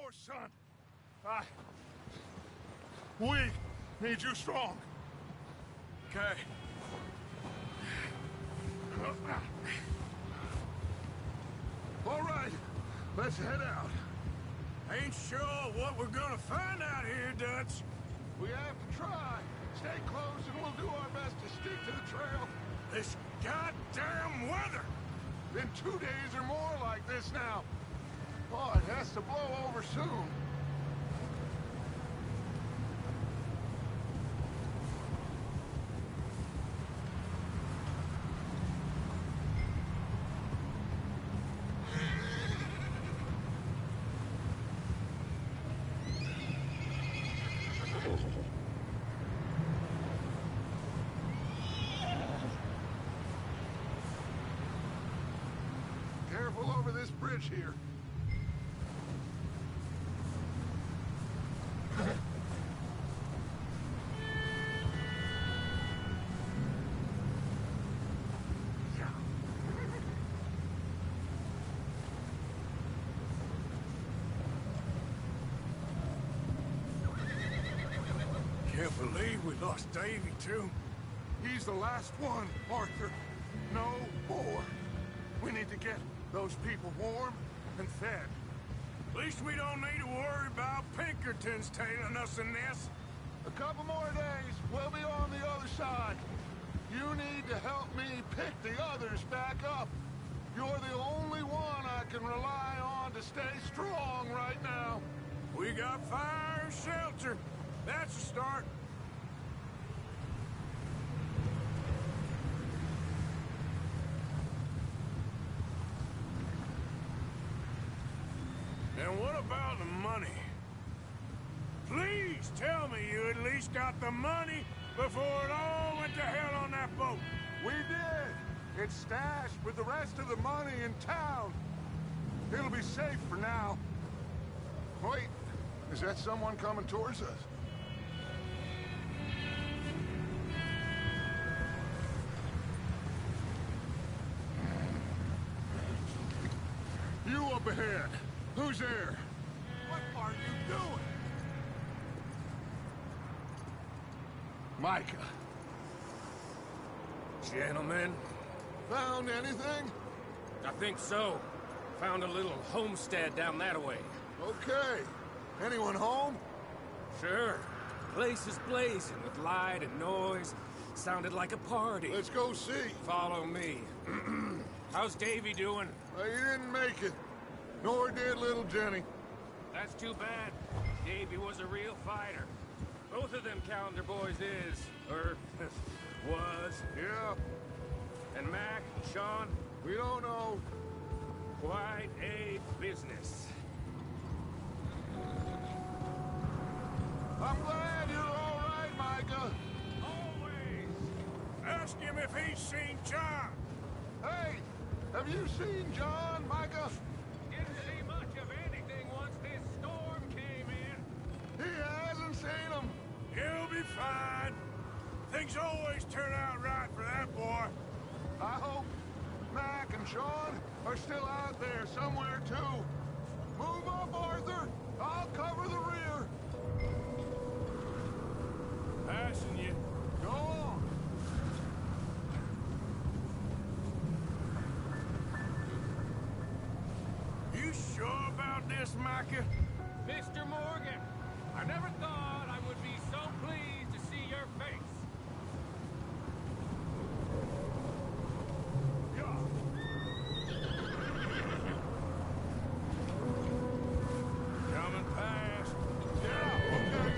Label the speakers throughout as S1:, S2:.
S1: more, son. We need you strong.
S2: Okay.
S1: All right, let's head out.
S2: Ain't sure what we're gonna find out here, Dutch.
S1: We have to try. Stay close and we'll do our best to stick to the trail.
S2: This goddamn weather!
S1: Been 2 days or more like this now. Oh, it has to blow over soon. Careful over this bridge here.
S2: Can't believe we lost Davy, too.
S1: He's the last one, Arthur. No more. We need to get those people warm and fed.
S2: At least we don't need to worry about Pinkertons tailing us in this.
S1: A couple more days, we'll be on the other side. You need to help me pick the others back up. You're the only one I can rely on to stay strong right now.
S2: We got fire and shelter. That's a start. And what about the money? Please tell me you at least got the money before it all went to hell on that boat.
S1: We did. It's stashed with the rest of the money in town. It'll be safe for now. Wait, is that someone coming towards us? You up ahead. Who's there?
S2: What are you doing?
S1: Micah.
S3: Gentlemen,
S1: Found anything?
S3: I think so. Found a little homestead down that way.
S1: Okay. Anyone home?
S3: Sure. Place is blazing with light and noise. Sounded like a party.
S1: Let's go see.
S3: Follow me. How's Davy doing?
S1: He didn't make it. Nor did little Jenny.
S3: That's too bad. Davy was a real fighter. Both of them Calendar boys is, or was.
S1: Yeah,
S3: And Mac and Sean,
S1: we don't know.
S3: quite a business.
S1: I'm glad you're all right, Micah.
S2: Always. Ask him if he's seen John.
S1: Hey, have you seen John, Micah?
S3: Didn't see much of anything once this storm came in.
S1: He hasn't seen him.
S2: He'll be fine. Things always turn out right for that boy.
S1: I hope Mac and Sean are still out there somewhere, too. Move up, Arthur. I'll cover the rear.
S2: Passing you.
S1: Go on.
S2: You sure about this, Micah?
S3: Mr. Morgan, I never thought I would be so pleased to see your face.
S2: Coming past.
S1: Yeah, okay.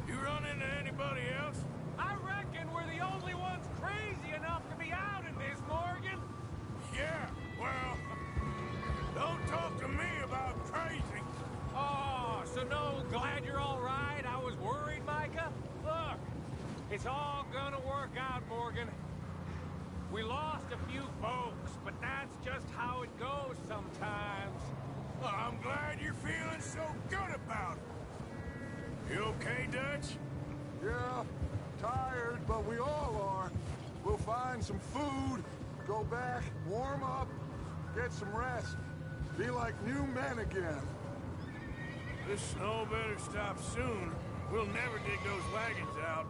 S2: You run into anybody else?
S3: I reckon we're the only ones crazy enough to be out in this, Morgan.
S2: Yeah, well, don't talk to me about crazy.
S3: Oh, so no, glad you're all right. I was worried, Micah. Look, it's all gonna work out, Morgan. We lost a few folks, but that's just how it goes sometimes.
S2: Well, I'm glad you're feeling so good about it. You okay, Dutch?
S1: Yeah, Tired, but we all are. We'll find some food, go back, warm up, get some rest. Be like new men again.
S2: This snow better stop soon. We'll never dig those wagons out.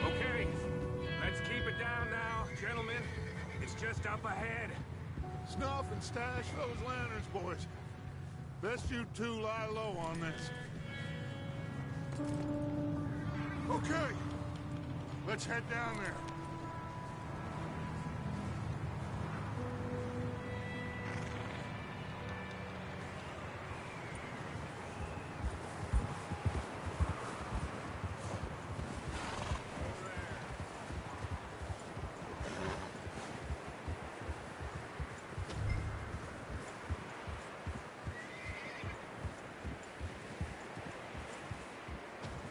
S3: Okay, let's keep it down now, gentlemen. It's just up ahead.
S1: Snuff and stash those lanterns, boys. Best you two lie low on this. Okay, let's head down there.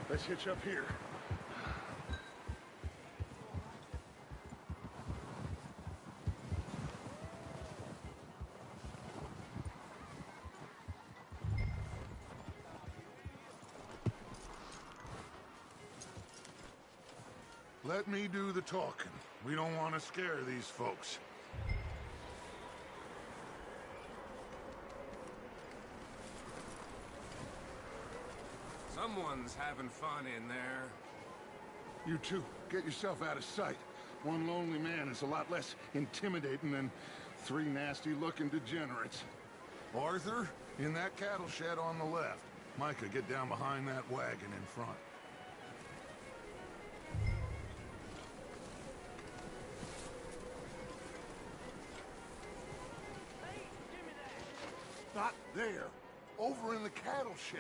S1: Let's hitch up here. Let me do the talking. We don't want to scare these folks.
S3: Someone's having fun in there.
S1: You two, get yourself out of sight. One lonely man is a lot less intimidating than three nasty-looking degenerates. Arthur, in that cattle shed on the left. Micah, get down behind that wagon in front. Not there. Over in the cattle shed.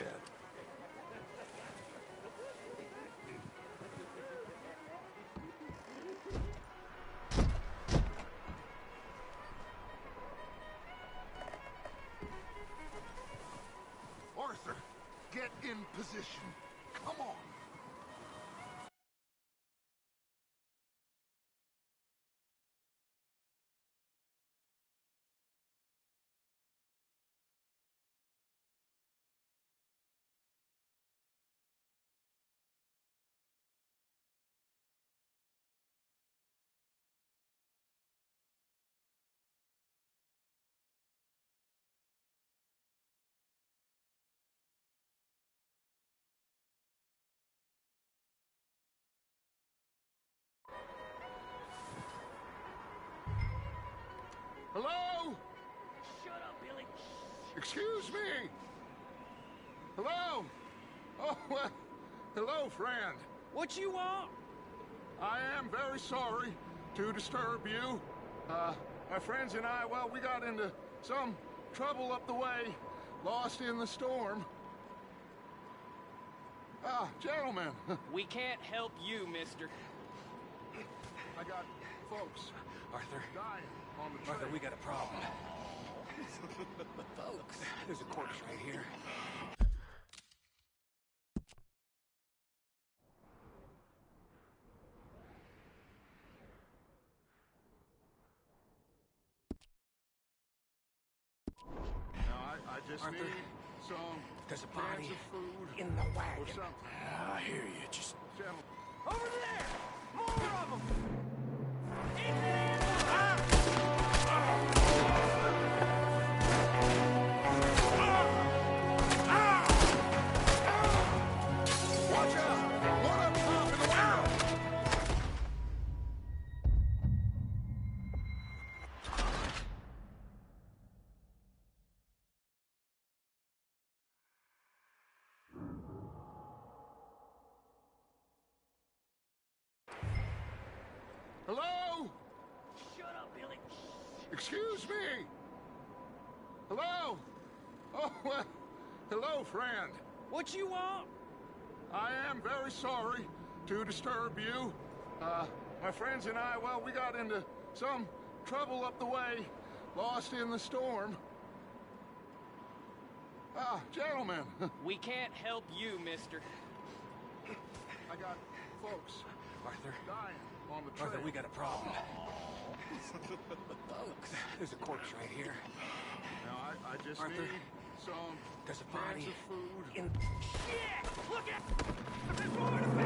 S1: Arthur, get in position. Come on. Hello?
S4: Shut up, Billy.
S1: Excuse me. Hello? Oh, well, hello, friend.
S4: What you want?
S1: I am very sorry to disturb you. My friends and I, well, we got into some trouble up the way, lost in the storm. Ah, gentlemen,
S4: We can't help you, mister.
S1: I got folks
S3: Arthur,
S1: dying on the trail.
S3: Arthur, we got a problem.
S4: Folks.
S3: There's a corpse right here.
S1: Now, I just
S3: Arthur,
S1: need some
S3: there's a
S1: cans
S3: body
S1: of food
S3: in the
S1: or
S3: wagon.
S1: something.
S2: I hear you. Just
S1: Gentlemen.
S4: Over there! More of them!
S1: Watch out! One up top in the window! Hello?
S4: Shut up, Billy.
S1: Excuse me? Hello? Oh, well, hello, friend.
S4: What you want?
S1: I am very sorry to disturb you. My friends and I, well, we got into some trouble up the way, lost in the storm. Ah, gentlemen,
S4: We can't help you, mister.
S1: folks
S3: Arthur,
S1: dying on the trail.
S3: Arthur, we got a problem. There's a corpse right here.
S1: Now, I just
S3: Arthur,
S1: need some
S3: there's a
S1: cans
S3: body
S1: of food.
S3: in...
S4: Shit! Look at... There's more to be!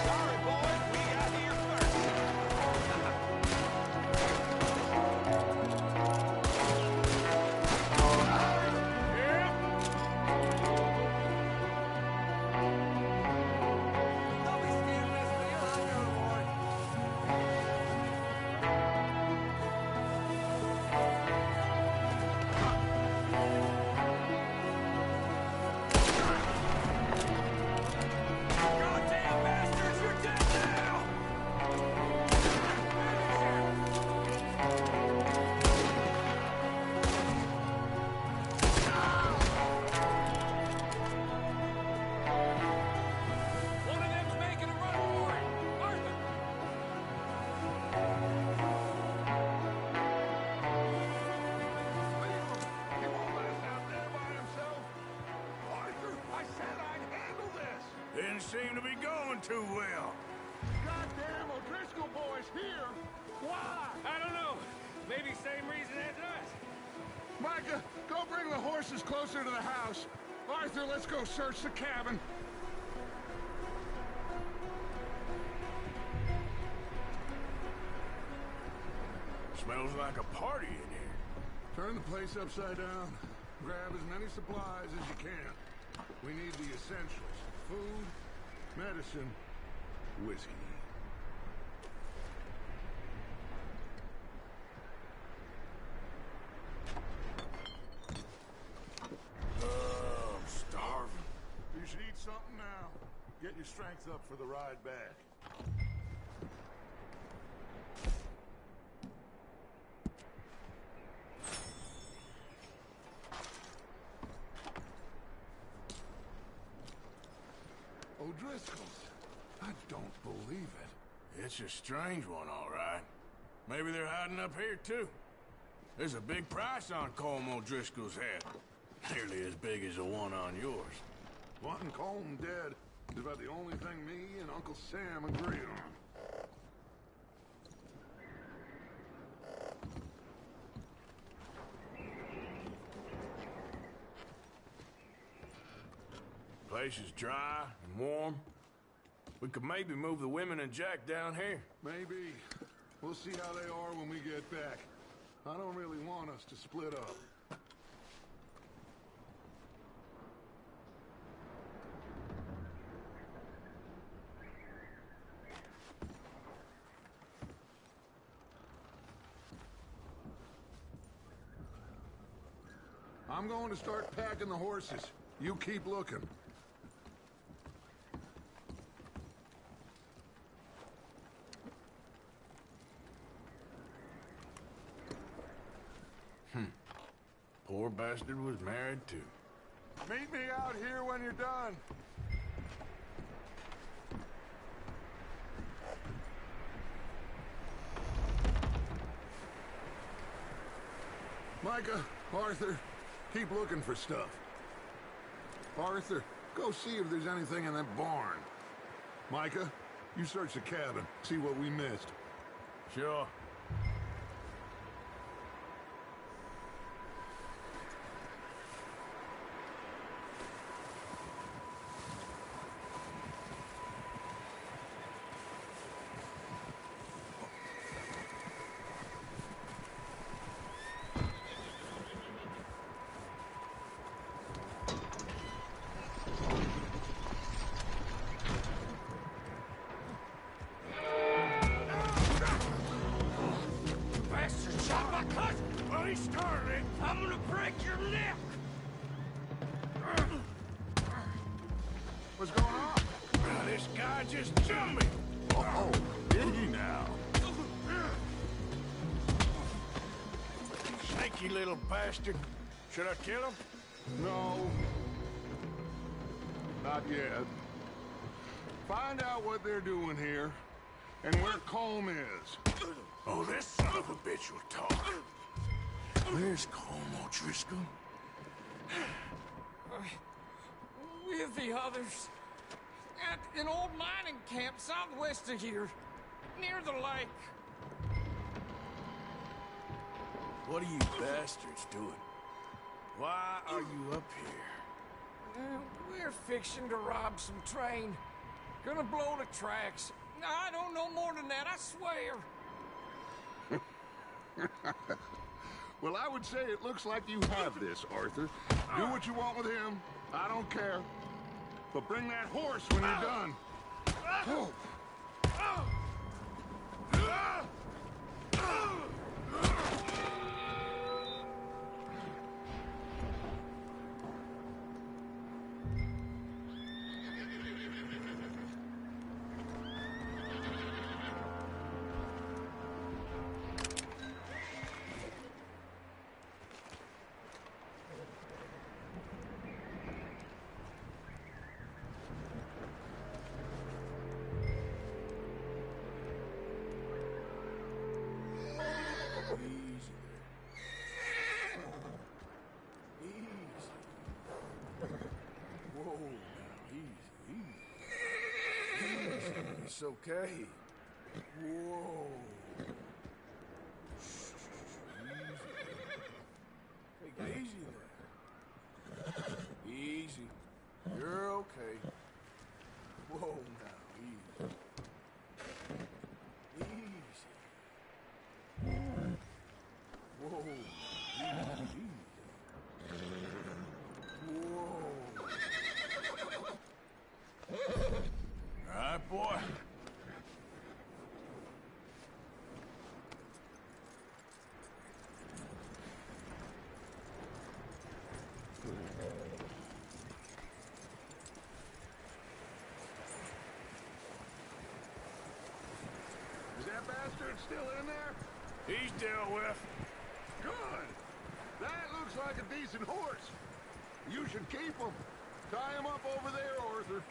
S4: Sorry, boys. We got here first. Don't be scared, Miss Bill. I know, boy. Goddamn bastards, you're dead now! One of them's making a run for it! Arthur!
S1: He won't let us out there by himself. Arthur, I said I'd handle this.
S2: Didn't seem to be going too well.
S1: Goddamn O'Driscoll boys here. Why?
S3: I don't know. Maybe same reason as us.
S1: Micah, go bring the horses closer to the house. Arthur, let's go search the cabin.
S2: Smells like a party in here.
S1: Turn the place upside down. Grab as many supplies as you can. We need the essentials. Food, medicine, whiskey.
S2: I'm starving.
S1: You should eat something now. Get your strength up for the ride back. O'Driscoll's. I don't believe it.
S2: It's a strange one, all right. Maybe they're hiding up here, too. There's a big price on Colm O'Driscoll's head. Nearly as big as the one on yours.
S1: Wanting Colm dead is about the only thing me and Uncle Sam agree on.
S2: Place is dry and warm. We could maybe move the women and Jack down here.
S1: Maybe. We'll see how they are when we get back. I don't really want us to split up. I'm going to start packing the horses. You keep looking.
S2: Poor bastard was married, too.
S1: Meet me out here when you're done. Micah, Arthur, keep looking for stuff. Arthur, go see if there's anything in that barn. Micah, you search the cabin, see what we missed.
S2: Sure.
S4: Bastard shot my cousin!
S2: Well, he started it.
S4: I'm gonna break your neck!
S1: What's going on?
S2: Now, this guy just jumped me.
S1: Oh, did he now?
S2: Snaky little bastard. Should I kill him?
S1: No. Not yet. Find out what they're doing here. and where Colm is.
S2: Oh, this son of a bitch will talk. Where's Colm O'Driscoll?
S3: With the others. At an old mining camp southwest of here. Near the lake.
S2: What are you bastards doing? Why are you up here?
S3: We're fixing to rob some train. Gonna blow the tracks. I don't know more than that, I swear.
S1: Well, I would say it looks like you have this, Arthur. Do what you want with him. I don't care. But bring that horse when you're done. Oh.
S2: It's okay. Whoa. Take it easy there. Easy. You're okay. Whoa now, easy. Easy. Whoa. Easy. Whoa. All right, boy.
S1: Is that bastard still in there?
S2: He's dealt with.
S1: Good. That looks like a decent horse. You should keep him. Tie him up over there, Arthur.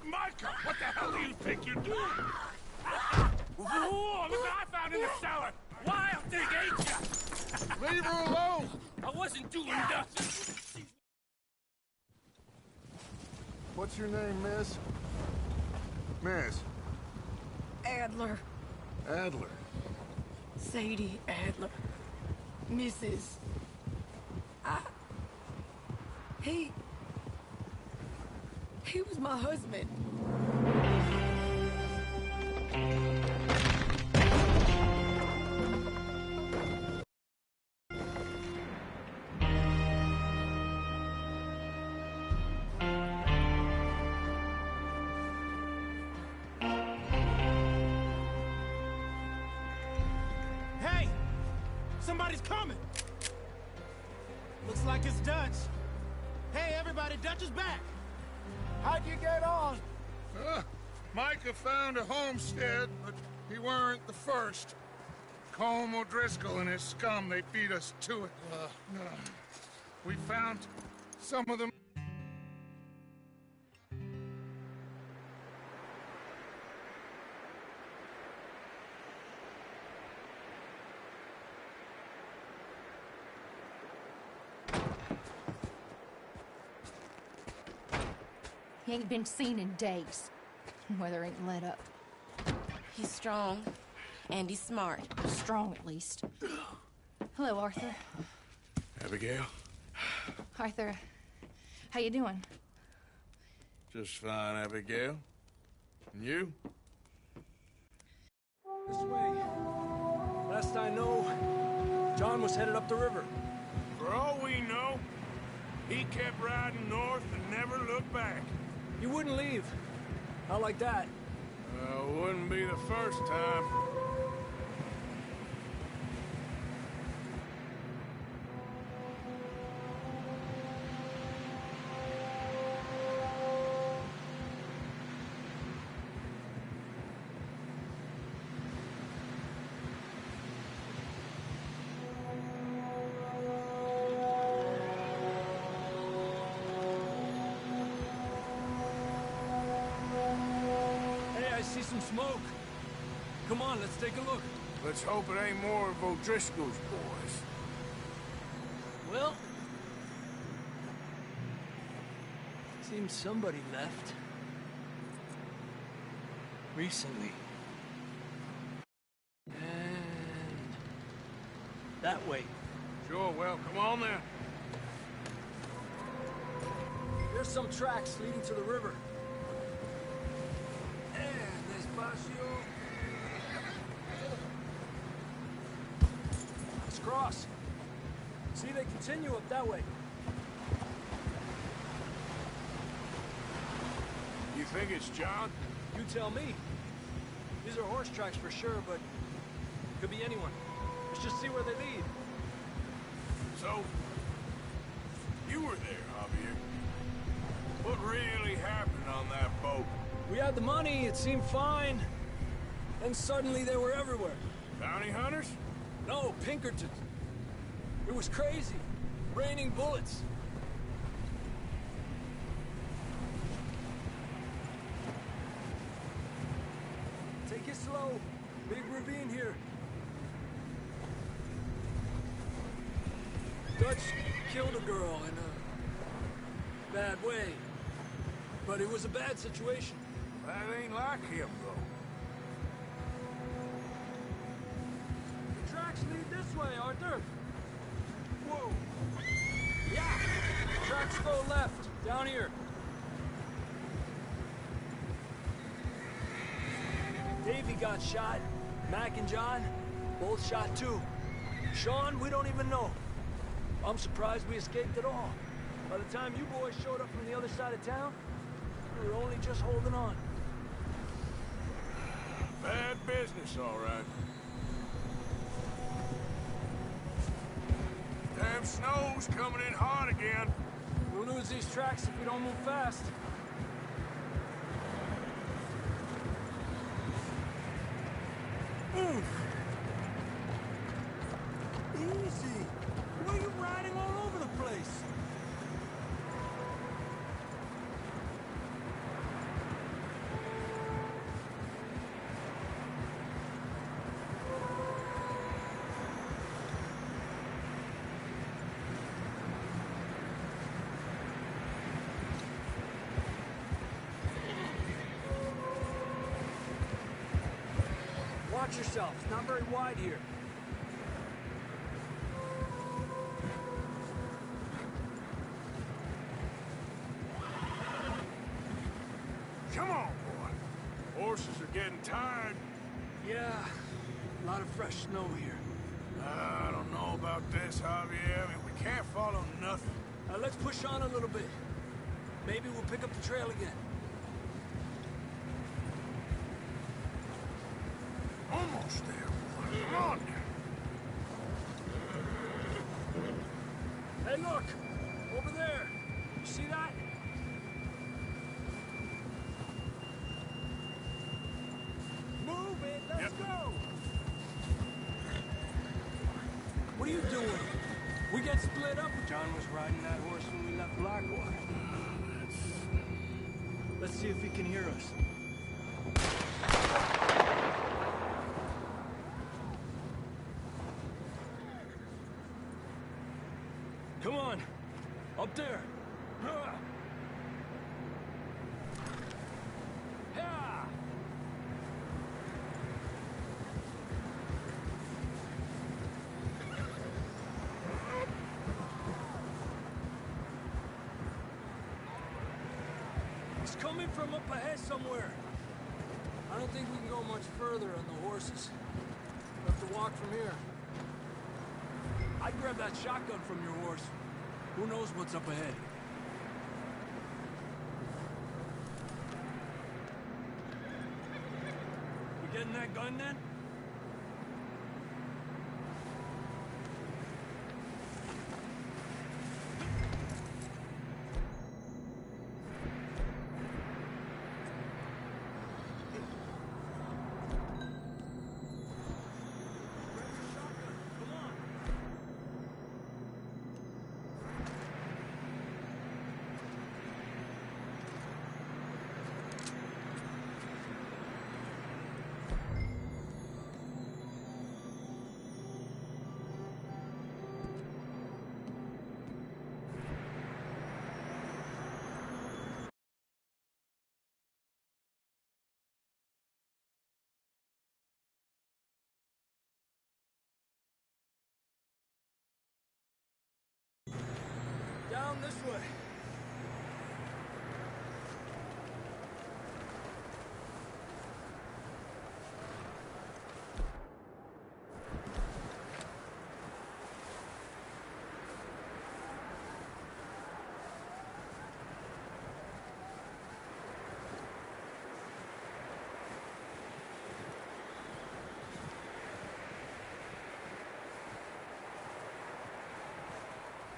S2: Micah, what the hell do you think you're doing?
S3: Whoa, look what I found in the cellar! Wild thing, ain't ya?
S1: Leave her alone!
S3: I wasn't doing nothing.
S1: What's your name, miss? Miss
S5: Adler.
S1: Adler.
S5: Sadie Adler. Mrs. He was my husband.
S4: Hey! Somebody's coming! Looks like it's Dutch. Hey, everybody, Dutch is back! How'd you get on?
S1: Micah found a homestead, but he weren't the first. Colm O'Driscoll and his scum, they beat us to it. We found some of them.
S6: He ain't been seen in days. Weather ain't let up.
S7: He's strong, and he's smart.
S6: Strong, at least. Hello, Arthur.
S2: Abigail?
S6: Arthur, how you doing?
S2: Just fine, Abigail. And you?
S4: This way. Last I know, John was headed up the river.
S2: For all we know, he kept riding north and never looked back.
S4: He wouldn't leave. Not like that.
S2: Wouldn't be the first time.
S8: smoke. Come on, let's take a look.
S2: Let's hope it ain't more of O'Driscoll's boys.
S8: Well, seems somebody left. Recently. And that way.
S2: Sure, well, come on then.
S8: There's some tracks leading to the river. Despacio. Let's cross. See, they continue up that way.
S2: You think it's John?
S8: You tell me. These are horse tracks for sure, but could be anyone. Let's just see where they lead.
S2: So, you were there, Javier. What really happened on that boat?
S8: We had the money, it seemed fine. Then suddenly they were everywhere.
S2: Bounty hunters?
S8: No, Pinkertons. It was crazy. Raining bullets. Take it slow. Big ravine here. Dutch killed a girl in a bad way. But it was a bad situation.
S2: That ain't like him, though.
S8: The tracks lead this way, Arthur. Whoa. Yeah. Tracks go left, down here. Davey got shot. Mac and John, both shot too. Sean, we don't even know. I'm surprised we escaped at all. By the time you boys showed up from the other side of town, we were only just holding on.
S2: Bad business, all right. Damn snow's coming in hard again.
S8: We'll lose these tracks if we don't move fast. Easy. Why are you riding all over the place? Watch yourself. It's not very wide here.
S2: Come on, boy. Horses are getting tired.
S8: Yeah, a lot of fresh snow here.
S2: I don't know about this, Javier. I mean, we can't follow nothing.
S8: Let's push on a little bit. Maybe we'll pick up the trail again.
S2: Almost there, boy. Come on.
S8: Hey, look! Over there! You see that? Move it! Let's go! What are you doing? We get split up. John was riding that horse when we left Blackwater. Let's see if he can hear us. Come on! Up there! It's coming from up ahead somewhere. I don't think we can go much further on the horses. We'll have to walk from here. I'd grab that shotgun from your horse. Who knows what's up ahead? You getting that gun then? This way.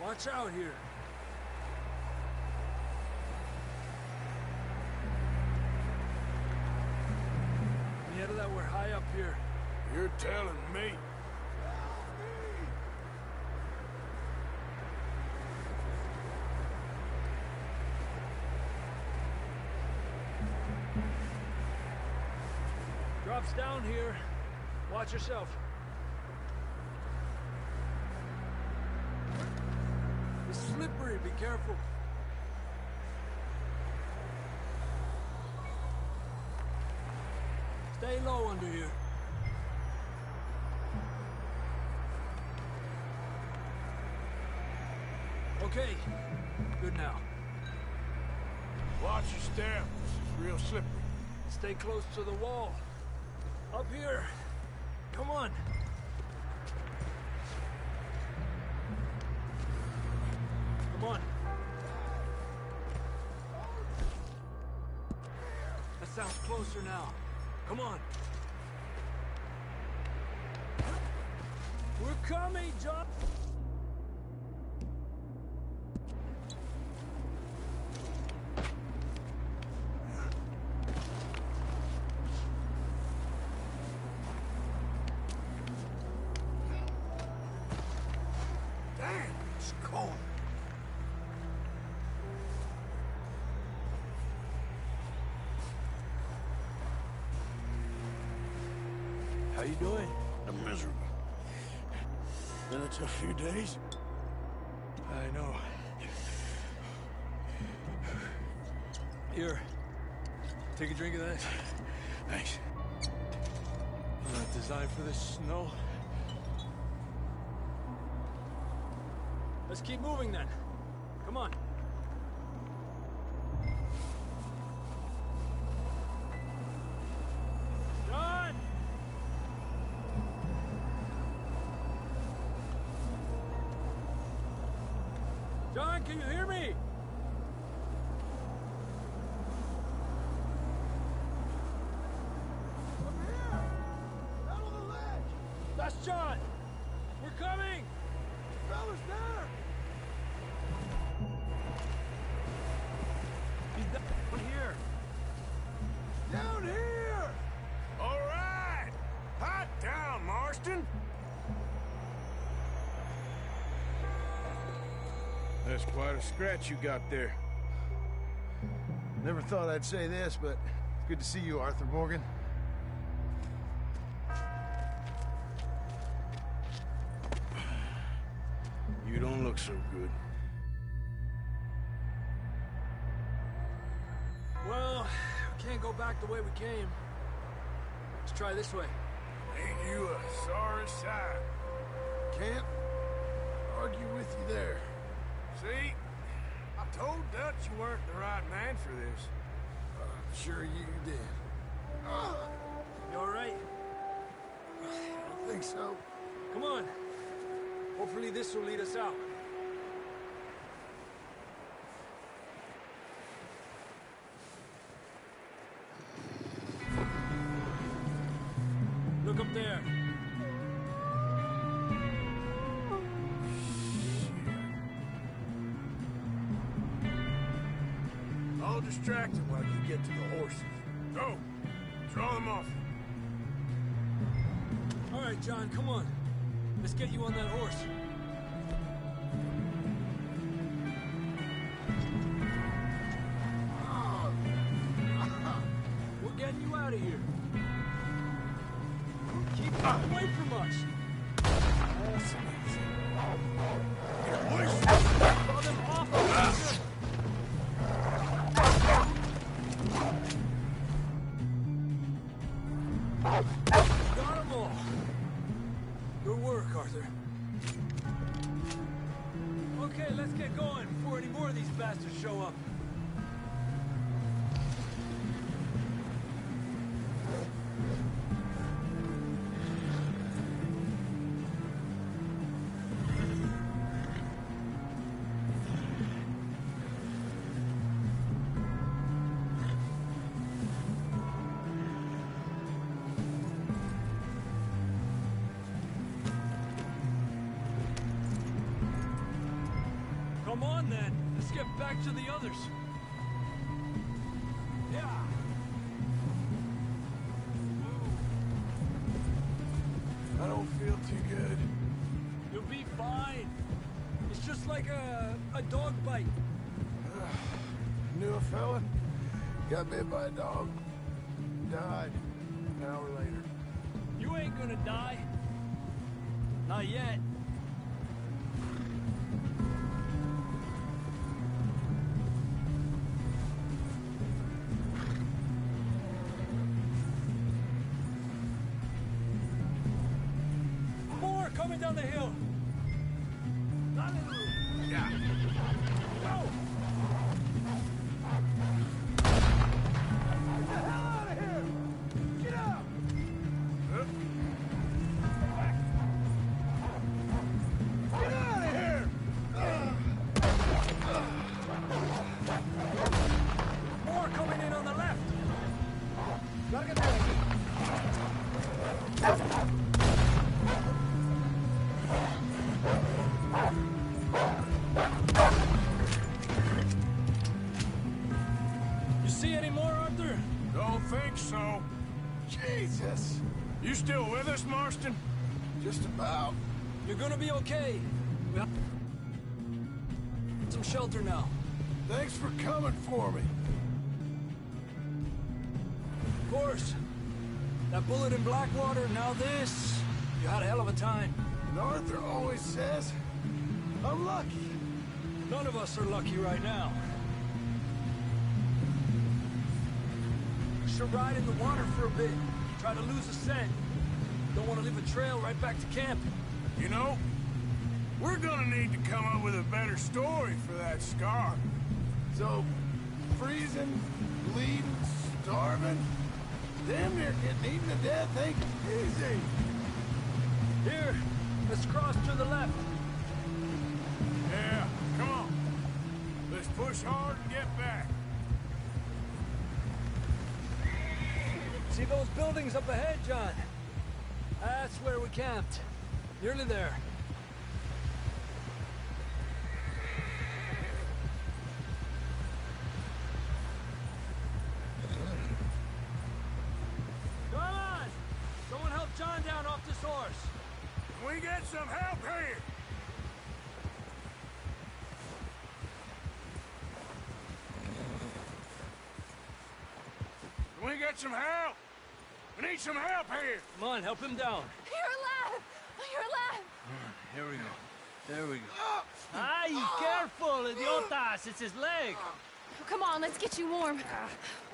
S8: Watch out here. Any that we're high up here.
S2: You're telling me.
S8: Drops down here. Watch yourself. It's slippery, be careful. Stay low under here. Okay, good now.
S2: Watch your step. This is real slippery.
S8: Stay close to the wall. Up here. Come on. Come on. That sounds closer now. Come on. We're coming, John.
S2: Damn, it's cold.
S8: How you doing?
S2: I'm miserable. Been a tough few days.
S8: I know. Here. Take a drink of that.
S2: Thanks.
S8: I'm not designed for this snow. Let's keep moving then. Come on. John! John, can you hear me?
S1: Over here! Down on the ledge!
S8: That's John! We're coming!
S1: Fella's there!
S8: He's down here.
S1: Down here!
S2: All right! Hot down, Marston! That's quite a scratch you got there.
S9: Never thought I'd say this, but it's good to see you, Arthur Morgan.
S2: You don't look so good.
S8: Well, we can't go back the way we came. Let's try this way.
S2: Ain't you a sorry sight?
S9: Can't argue with you there.
S2: See? I told Dutch you weren't the right man for this.
S9: Sure you did.
S8: You all right?
S9: I don't think so.
S8: Come on. Hopefully this will lead us out. Look up there.
S2: I'll distract him while you get to the horses. Go! Draw them off.
S8: All right, John, come on. Let's get you on that horse. We're getting you out of here. Keep away from us. Draw them off of us. Got them all. Good work, Arthur. let's get going before any more of these bastards show up. Come on, then. Let's get back to the others. Yeah.
S9: I don't feel too good.
S8: You'll be fine. It's just like a dog bite.
S9: Knew a fella, got bit by a dog, died an hour later.
S8: You ain't gonna die. Not yet. More coming down the hill.
S2: Yeah.
S8: Go! More coming in on the left. Gotta get back. You see any more, Arthur?
S2: Don't think so.
S9: Jesus!
S2: You still with us, Marston?
S9: Just about.
S8: You're gonna be okay. We have some shelter now.
S9: Thanks for coming for me.
S8: Of course. That bullet in Blackwater, now this. You had a hell of a time.
S9: And Arthur always says, I'm lucky.
S8: None of us are lucky right now. Should ride in the water for a bit. Try to lose a scent. Don't want to leave a trail right back to camp.
S2: You know, we're gonna need to come up with a better story for that scar.
S9: So, freezing, bleeding, starving, damn near getting eaten to death ain't easy.
S8: Here, let's cross to the left.
S2: Yeah, come on. Let's push hard and get back.
S8: See those buildings up ahead, John? That's where we camped. Nearly there. Come on! Someone help John down off this horse.
S2: Can we get some help here? Can we get some help? We need some help here.
S8: Come on, help him down.
S6: You're alive! You're alive!
S8: Here we go. There we go. Ay, careful, idiotas! It's his leg.
S6: Come on, let's get you warm.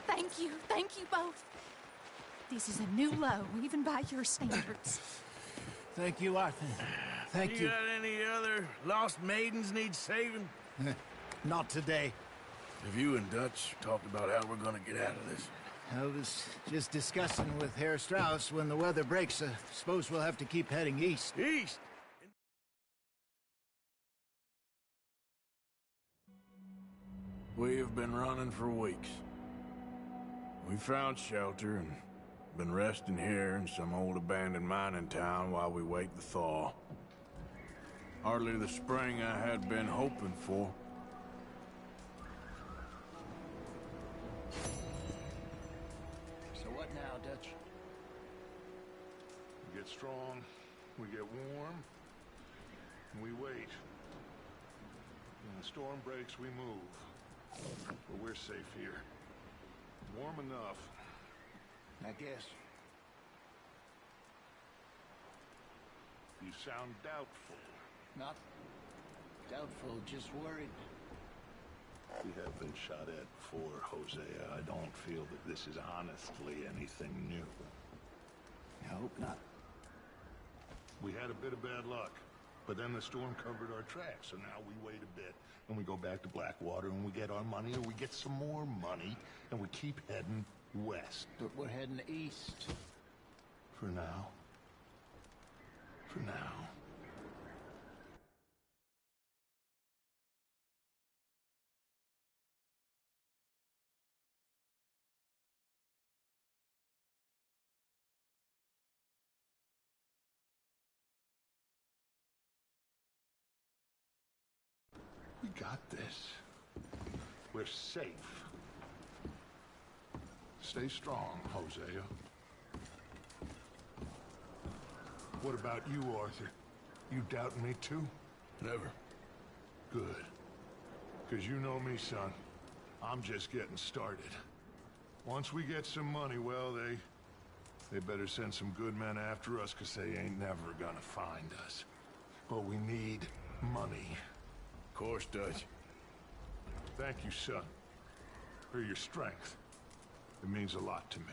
S6: Thank you both. This is a new low, even by your standards.
S4: Thank you, Arthur. Thank
S2: You
S4: you.
S2: got any other lost maidens need saving?
S4: Not today.
S2: Have you and Dutch talked about how we're gonna get out of this?
S4: I was just discussing with Herr Strauss when the weather breaks. I suppose we'll have to keep heading east.
S2: East? We have been running for weeks. We found shelter and been resting here in some old abandoned mining town while we wait the thaw. Hardly the spring I had been hoping for.
S4: So what now, Dutch?
S1: We get strong, we get warm, and we wait. When the storm breaks, we move. But we're safe here. Warm enough.
S4: I guess.
S1: You sound doubtful.
S4: Not doubtful, just worried.
S1: We have been shot at before, Hosea. I don't feel that this is honestly anything new.
S4: I hope not.
S1: We had a bit of bad luck. But then the storm covered our tracks, so now we wait a bit, and we go back to Blackwater, and we get our money, or we get some more money, and we keep heading west.
S9: But we're heading east.
S1: For now. For now. We got this. We're safe. Stay strong, Hosea. What about you, Arthur? You doubting me too?
S2: Never.
S1: Good. Because you know me, son. I'm just getting started. Once we get some money, well, they better send some good men after us, because they ain't never gonna find us. But we need money.
S2: Of course, Dutch.
S1: Thank you, son, for your strength. It means a lot to me.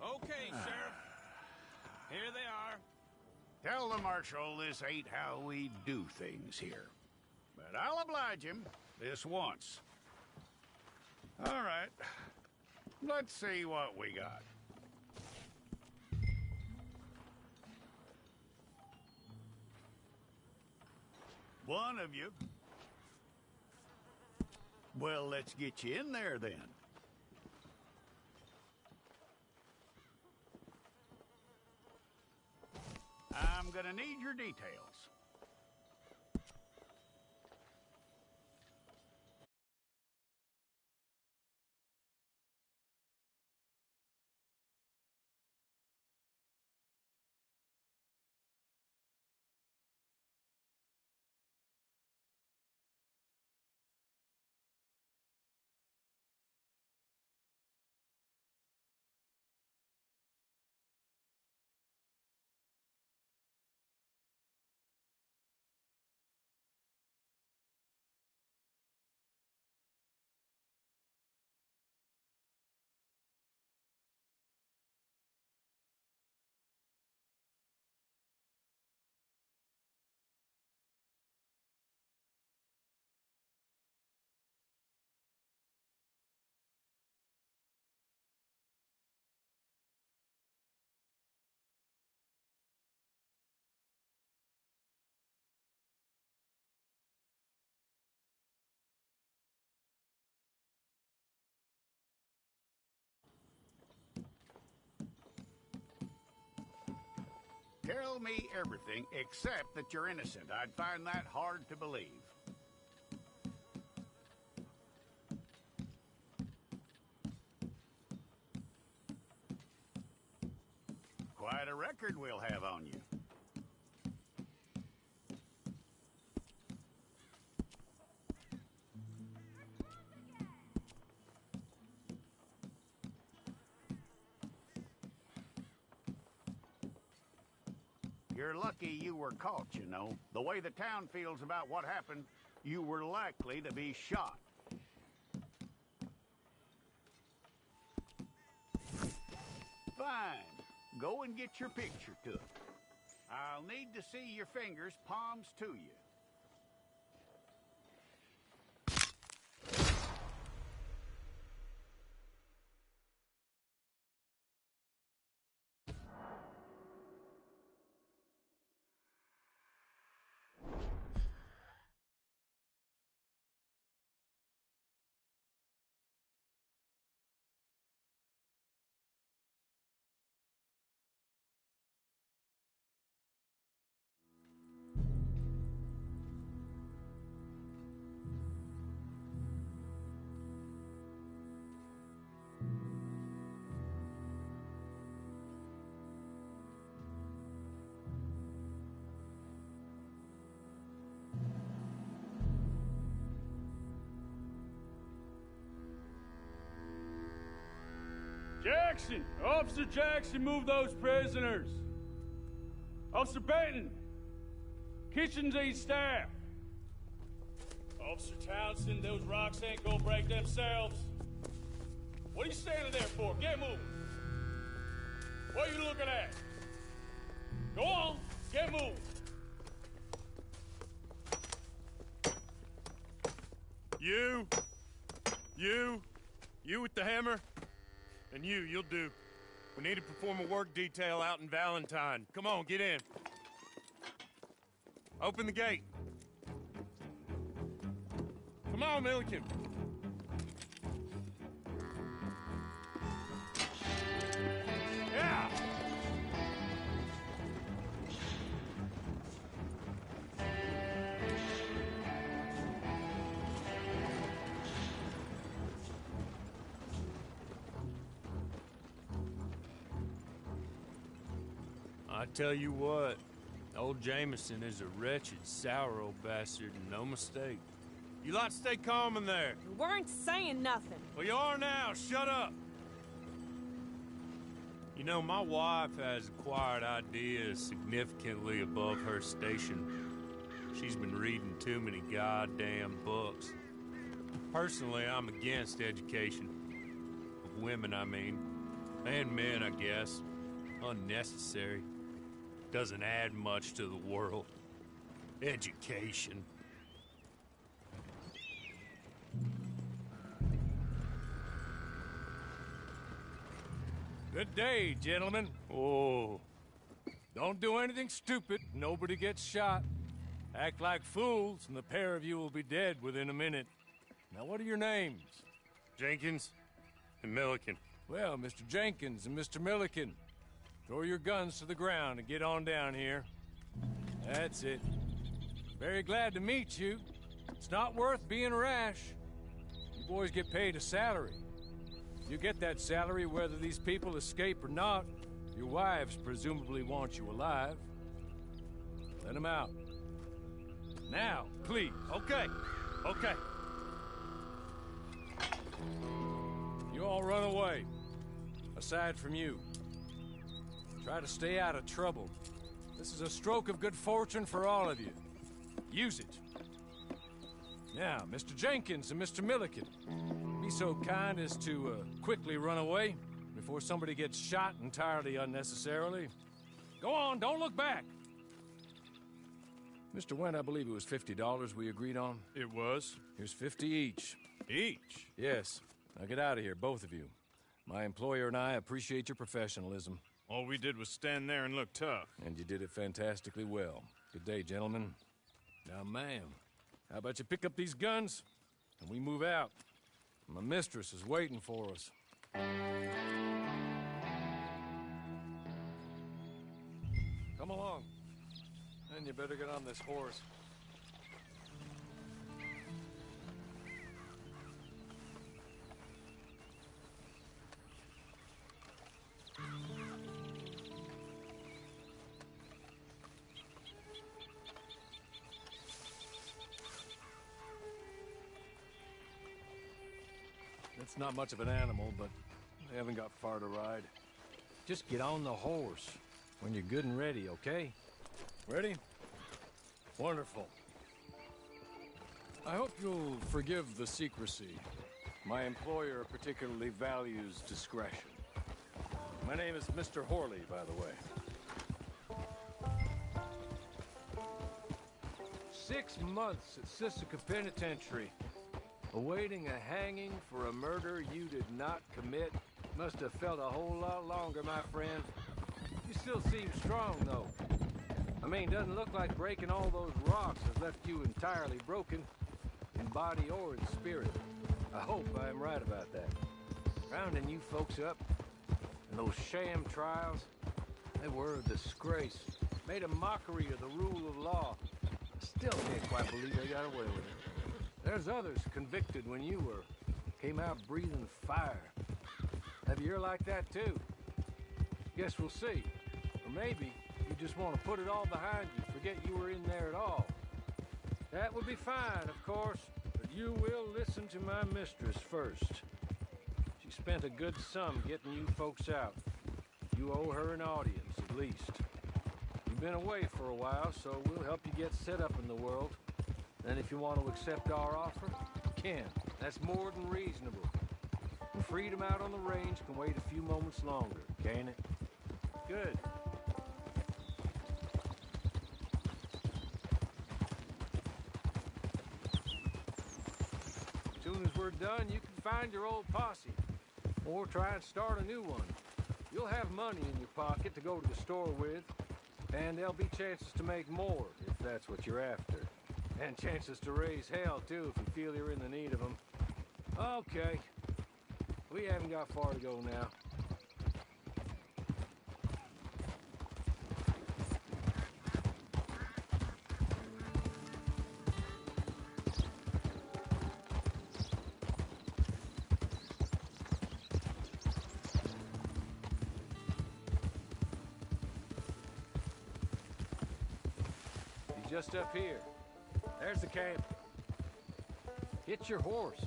S3: Okay, Sheriff. Here they are.
S9: Tell the Marshal this ain't how we do things here. But I'll oblige him this once. All right. Let's see what we got. One of you. Well, let's get you in there then. I'm gonna need your details. Tell me everything except that you're innocent. I'd find that hard to believe. Quite a record we'll have on you. You're lucky you were caught, you know. The way the town feels about what happened, you were likely to be shot. Fine. Go and get your picture took. I'll need to see your fingers, palms to you.
S10: Jackson! Officer Jackson, move those prisoners! Officer Benton! Kitchens aid staff! Officer Townsend, those rocks ain't gonna break themselves. What are you standing there for? Get moving! What are you looking at? Go on, get moving!
S11: You with the hammer? And you'll do. We need to perform a work detail out in Valentine. Come on, get in. Open the gate. Come on, Milliken. Yeah!
S10: I tell you what, old Jameson is a wretched, sour old bastard, and no mistake.
S11: You lot stay calm in there.
S12: We weren't saying nothing.
S11: Well, you are now. Shut up.
S10: You know, my wife has acquired ideas significantly above her station. She's been reading too many goddamn books. Personally, I'm against education. Of women, I mean. And men, I guess. Unnecessary. Doesn't add much to the world. Education.
S3: Good day, gentlemen.
S10: Oh.
S3: Don't do anything stupid. Nobody gets shot. Act like fools, and the pair of you will be dead within a minute. Now, what are your names?
S11: Jenkins and Milliken.
S3: Well, Mr. Jenkins and Mr. Milliken, throw your guns to the ground and get on down here. That's it. Very glad to meet you. It's not worth being rash. You boys get paid a salary. You get that salary whether these people escape or not. Your wives presumably want you alive. Let them out. Now, please.
S11: Okay.
S3: You all run away. Aside from you. Try to stay out of trouble. This is a stroke of good fortune for all of you. Use it. Now, Mr. Jenkins and Mr. Milliken, be so kind as to quickly run away before somebody gets shot entirely unnecessarily. Go on, don't look back. Mr. Wendt, I believe it was $50 we agreed on.
S11: It was.
S3: Here's 50 each.
S11: Each?
S3: Yes. Now get out of here, both of you. My employer and I appreciate your professionalism.
S11: All we did was stand there and look tough.
S3: And you did it fantastically well. Good day, gentlemen. Now, ma'am, how about you pick up these guns, and we move out? My mistress is waiting for us. Come along. And you better get on this horse. It's not much of an animal, but they haven't got far to ride. Just get on the horse when you're good and ready, okay?
S8: Ready? Wonderful. I hope you'll forgive the secrecy. My employer particularly values discretion. My name is Mr. Horley, by the way. 6 months at Sisika Penitentiary, awaiting a hanging for a murder you did not commit. Must have felt a whole lot longer, my friend. You still seem strong, though. I mean, doesn't look like breaking all those rocks has left you entirely broken, in body or in spirit. I hope I am right about that. Rounding you folks up, and those sham trials, they were a disgrace. Made a mockery of the rule of law. I still can't quite believe they got away with it. There's others convicted when you were. Came out breathing fire. Maybe you're like that too. Guess we'll see. Or maybe you just want to put it all behind you, forget you were in there at all. That would be fine, of course, but you will listen to my mistress first. She spent a good sum getting you folks out. You owe her an audience, at least. You've been away for a while, so we'll help you get set up in the world. Then if you want to accept our offer, you can. That's more than reasonable. Freedom out on the range can wait a few moments longer, can't it? Good. As soon as we're done, you can find your old posse. Or try and start a new one. You'll have money in your pocket to go to the store with. And there'll be chances to make more, if that's what you're after. And chances to raise hell, too, if you feel you're in the need of them. Okay. We haven't got far to go now. He's just up here. There's the camp. Hit your horse.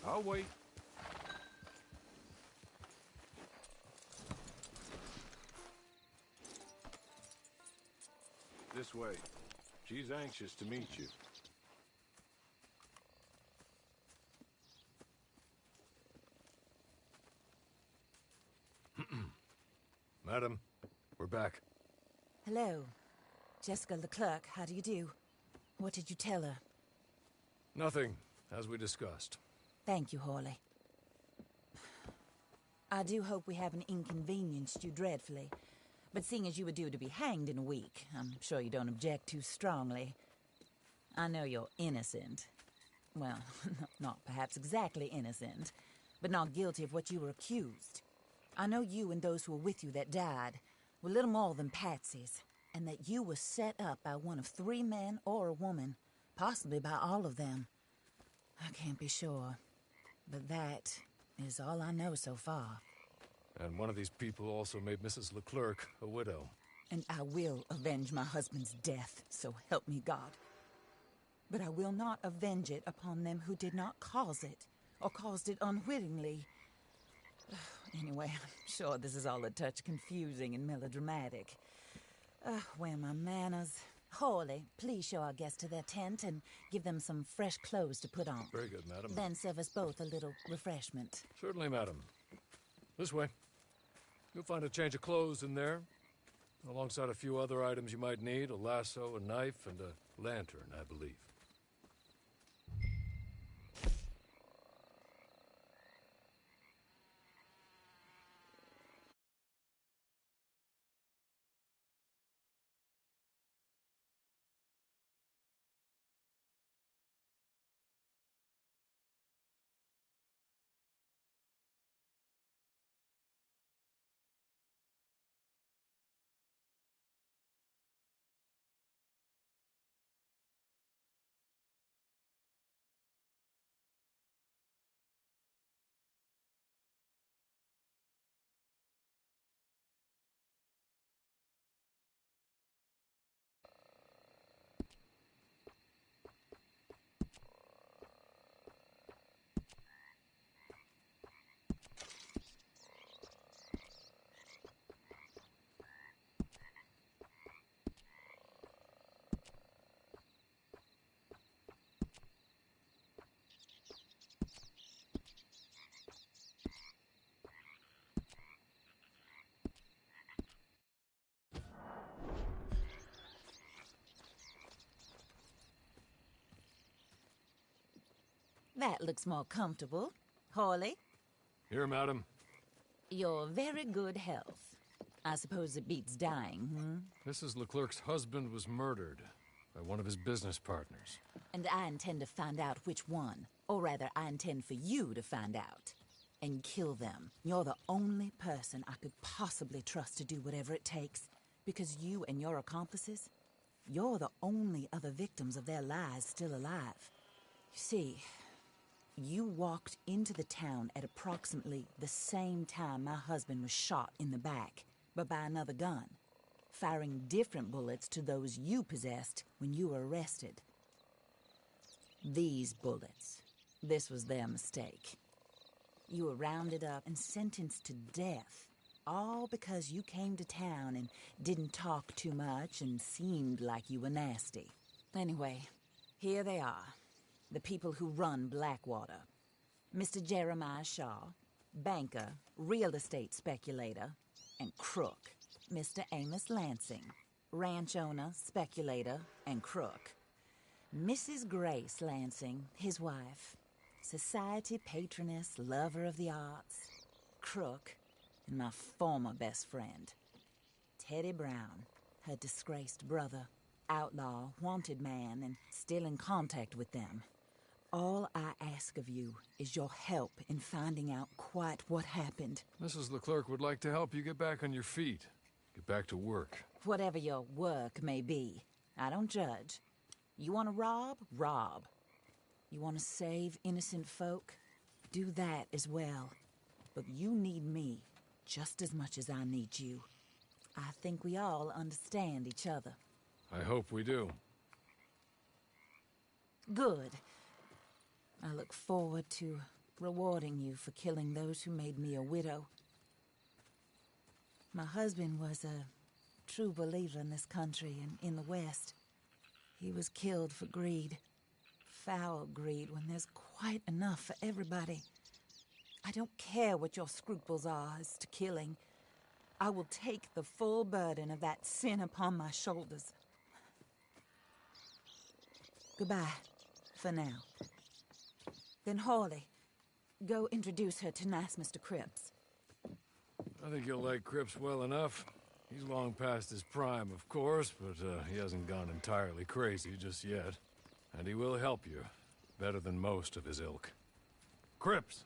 S8: I'll wait. This way. She's anxious to meet you. Madam, we're back.
S12: Hello. Jessica Leclerc, how do you do? What did you tell her?
S8: Nothing, as we discussed.
S12: Thank you, Horley. I do hope we haven't inconvenienced you dreadfully. But seeing as you were due to be hanged in a week, I'm sure you don't object too strongly. I know you're innocent. Well, not perhaps exactly innocent, but not guilty of what you were accused. I know you and those who were with you that died were little more than patsies, and that you were set up by one of 3 men or a woman, possibly by all of them. I can't be sure, but that is all I know so far.
S8: And one of these people also made Mrs. Leclerc a widow.
S12: And I will avenge my husband's death, so help me God. But I will not avenge it upon them who did not cause it, or caused it unwittingly. Anyway, I'm sure this is all a touch confusing and melodramatic. Where are my manners? Horley, please show our guests to their tent and give them some fresh clothes to put on.
S8: Very good, madam.
S12: Then serve us both a little refreshment.
S8: Certainly, madam. This way. You'll find a change of clothes in there, alongside a few other items you might need, a lasso, a knife, and a lantern, I believe.
S12: That looks more comfortable. Hawley,
S13: Here, madam.
S12: your very good health. I suppose it beats dying,
S13: Mrs. Leclerc's husband was murdered by one of his business partners.
S12: And I intend to find out which one. Or rather, I intend for you to find out. And kill them. You're the only person I could possibly trust to do whatever it takes. Because you and your accomplices, you're the only other victims of their lies still alive. You see, you walked into the town at approximately the same time my husband was shot in the back, but by another gun, firing different bullets to those you possessed when you were arrested. These bullets, this was their mistake. You were rounded up and sentenced to death, all because you came to town and didn't talk too much and seemed like you were nasty. Anyway, here they are, the people who run Blackwater. Mr. Jeremiah Shaw, banker, real estate speculator, and crook. Mr. Amos Lansing, ranch owner, speculator, and crook. Mrs. Grace Lansing, his wife, society patroness, lover of the arts, crook, and my former best friend. Teddy Brown, her disgraced brother, outlaw, wanted man, and still in contact with them. All I ask of you is your help in finding out quite what happened.
S13: Mrs. Leclerc would like to help you get back on your feet. Get back to work.
S12: Whatever your work may be, I don't judge. You want to rob? Rob. You want to save innocent folk? Do that as well. But you need me just as much as I need you. I think we all understand each other.
S13: I hope we do.
S12: Good. I look forward to rewarding you for killing those who made me a widow. My husband was a true believer in this country and in the West. He was killed for greed. Foul greed when there's quite enough for everybody. I don't care what your scruples are as to killing. I will take the full burden of that sin upon my shoulders. Goodbye, for now. Then Hawley, go introduce her to nice Mr. Cripps.
S13: I think you'll like Cripps well enough. He's long past his prime, of course, but he hasn't gone entirely crazy just yet. And he will help you, better than most of his ilk. Cripps!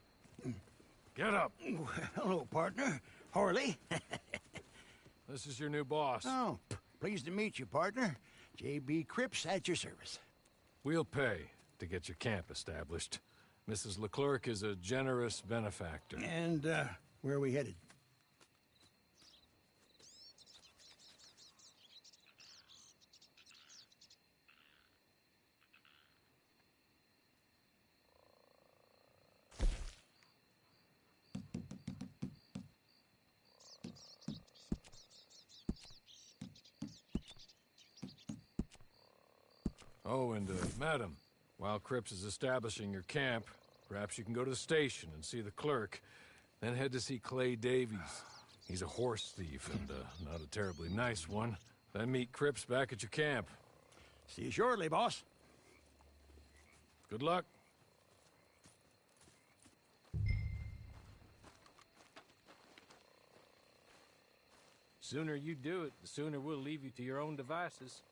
S13: Get up!
S14: Hello, partner. Hawley.
S13: This is your new boss.
S14: Oh, pleased to meet you, partner. J.B. Cripps at your service.
S13: We'll pay to get your camp established. Mrs. Leclerc is a generous benefactor.
S14: And, where are we headed?
S13: Oh, and, madam, while Cripps is establishing your camp, perhaps you can go to the station and see the clerk, then head to see Clay Davies. He's a horse thief, and, not a terribly nice one. Then meet Cripps back at your camp.
S14: See you shortly, boss.
S13: Good luck.
S10: Sooner you do it, the sooner we'll leave you to your own devices.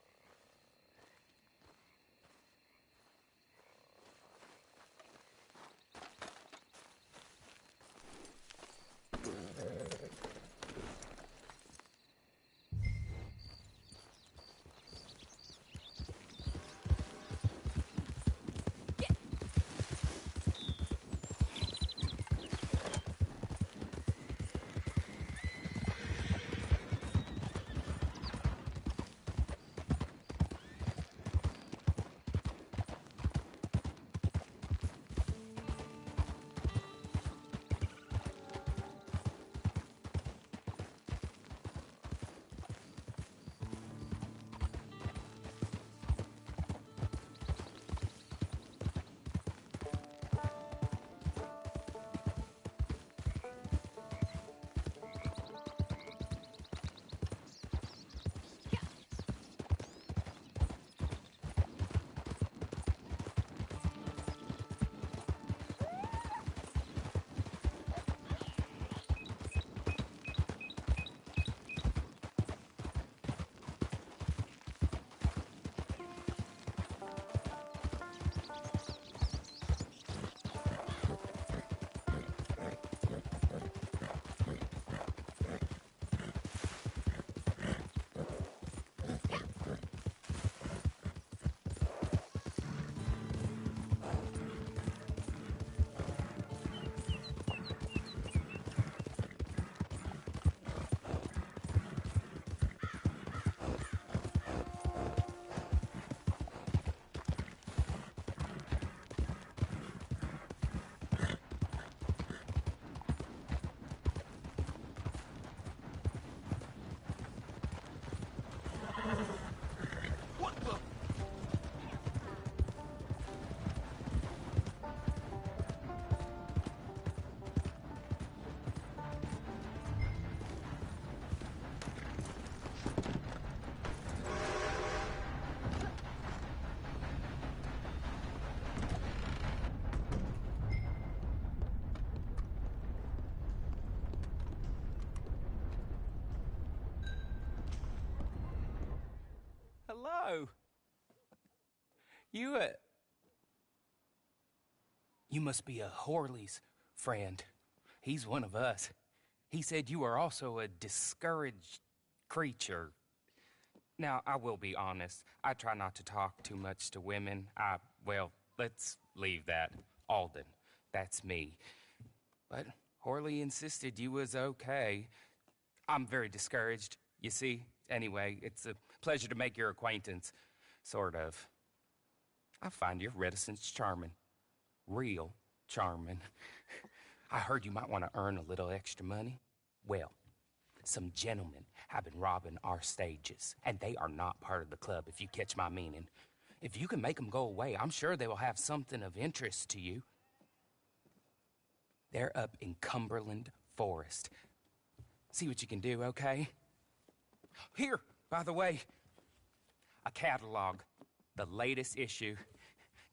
S15: Hewitt. You must be a Horley's friend. He's one of us. He said you are also a discouraged creature. Now, I will be honest. I try not to talk too much to women. Well, let's leave that. Alden, that's me. But Horley insisted you was okay. I'm very discouraged, you see. Anyway, it's a pleasure to make your acquaintance. Sort of. I find your reticence charming. Real charming. I heard you might want to earn a little extra money. Well, some gentlemen have been robbing our stages, and they are not part of the club, if you catch my meaning. If you can make them go away, I'm sure they will have something of interest to you. They're up in Cumberland Forest. See what you can do, okay? Here, by the way, a catalog. The latest issue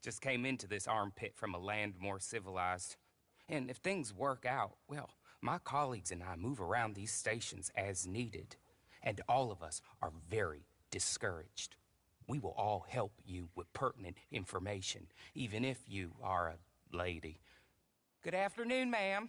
S15: just came into this armpit from a land more civilized. And if things work out, well, my colleagues and I move around these stations as needed. And all of us are very discouraged. We will all help you with pertinent information, even if you are a lady. Good afternoon, ma'am.